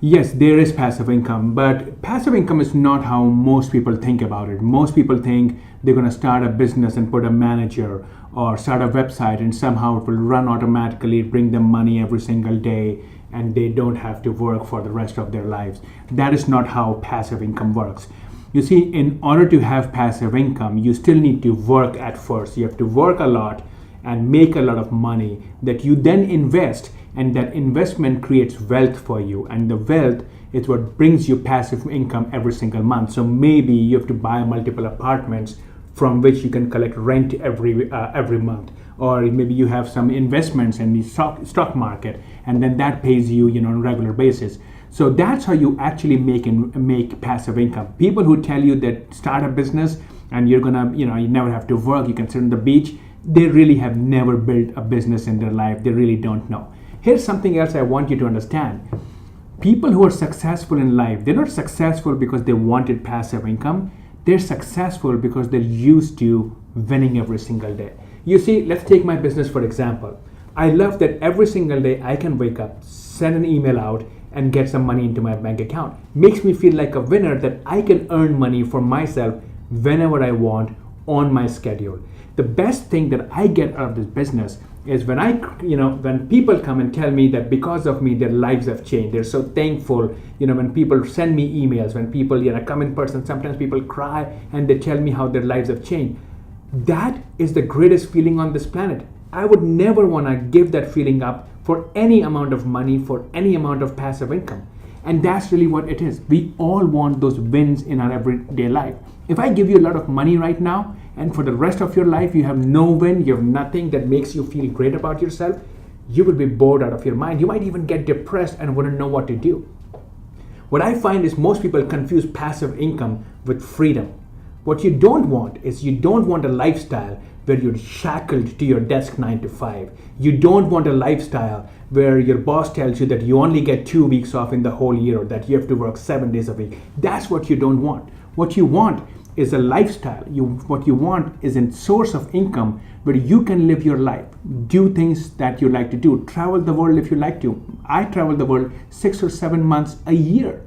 Yes, there is passive income, but passive income is not how most people think about it. Most people think they're going to start a business and put a manager or start a website and somehow it will run automatically, bring them money every single day, and they don't have to work for the rest of their lives. That is not how passive income works. You see, in order to have passive income, you still need to work at first. You have to work a lot and make a lot of money that you then invest, and that investment creates wealth for you, and the wealth is what brings you passive income every single month. So maybe you have to buy multiple apartments from which you can collect rent every month, or maybe you have some investments in the stock market, and then that pays you, on a regular basis. So that's how you actually make passive income. People who tell you that start a business and you're gonna, you never have to work, you can sit on the beach, they really have never built a business in their life. They really don't know. Here's something else I want you to understand. People who are successful in life, they're not successful because they wanted passive income. They're successful because they're used to winning every single day. You see, let's take my business for example. I love that every single day I can wake up, send an email out, and get some money into my bank account. Makes me feel like a winner that I can earn money for myself whenever I want on my schedule. The best thing that I get out of this business is when when people come and tell me that because of me their lives have changed. They're so thankful. When people send me emails, when people come in person, sometimes people cry and they tell me how their lives have changed. That is the greatest feeling on this planet. I would never want to give that feeling up for any amount of money, for any amount of passive income. And that's really what it is. We all want those wins in our everyday life. If I give you a lot of money right now, and for the rest of your life you have no win, you have nothing that makes you feel great about yourself, you will be bored out of your mind. You might even get depressed and wouldn't know what to do. What I find is most people confuse passive income with freedom. What you don't want is, you don't want a lifestyle where you're shackled to your desk 9 to 5. You don't want a lifestyle where your boss tells you that you only get 2 weeks off in the whole year, or that you have to work 7 days a week. That's what you don't want. What you want is a lifestyle. What you want is a source of income where you can live your life, do things that you like to do, travel the world if you like to. I travel the world 6 or 7 months a year.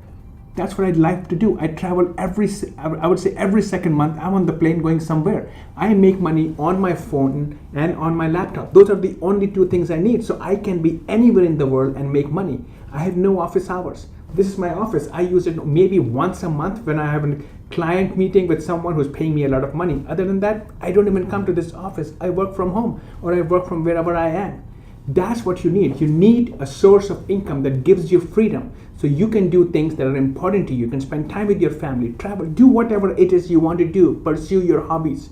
That's what I'd like to do. I travel I would say every second month I'm on the plane going somewhere. I make money on my phone and on my laptop. Those are the only two things I need. So I can be anywhere in the world and make money. I have no office hours. This is my office. I use it maybe once a month when I have a client meeting with someone who's paying me a lot of money. Other than that, I don't even come to this office. I work from home, or I work from wherever I am. That's what you need. You need a source of income that gives you freedom, so you can do things that are important to you. You can spend time with your family, travel, do whatever it is you want to do, pursue your hobbies.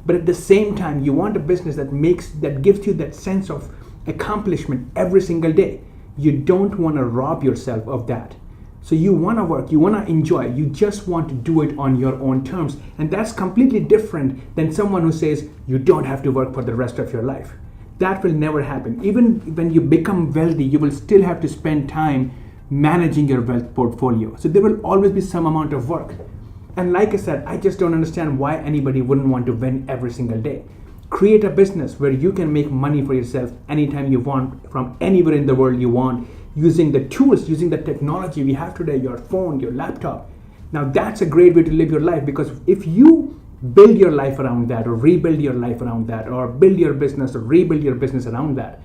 But at the same time, you want a business that gives you that sense of accomplishment every single day. You don't want to rob yourself of that. So you want to work, you want to enjoy, you just want to do it on your own terms. And that's completely different than someone who says you don't have to work for the rest of your life. That will never happen. Even when you become wealthy, you will still have to spend time managing your wealth portfolio. So there will always be some amount of work. And like I said, I just don't understand why anybody wouldn't want to win every single day. Create a business where you can make money for yourself anytime you want, from anywhere in the world you want, using the tools, using the technology we have today, your phone, your laptop. Now that's a great way to live your life, because if you build your life around that, or rebuild your life around that, or build your business or rebuild your business around that,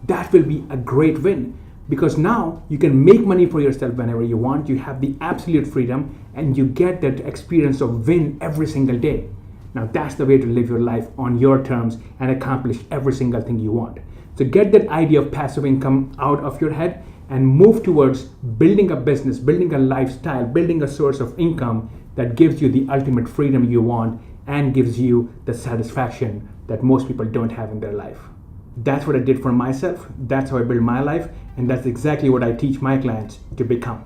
that will be a great win. Because now you can make money for yourself whenever you want, you have the absolute freedom, and you get that experience of win every single day. Now that's the way to live your life on your terms and accomplish every single thing you want. So get that idea of passive income out of your head and move towards building a business, building a lifestyle, building a source of income that gives you the ultimate freedom you want and gives you the satisfaction that most people don't have in their life. That's what I did for myself. That's how I built my life. And that's exactly what I teach my clients to become.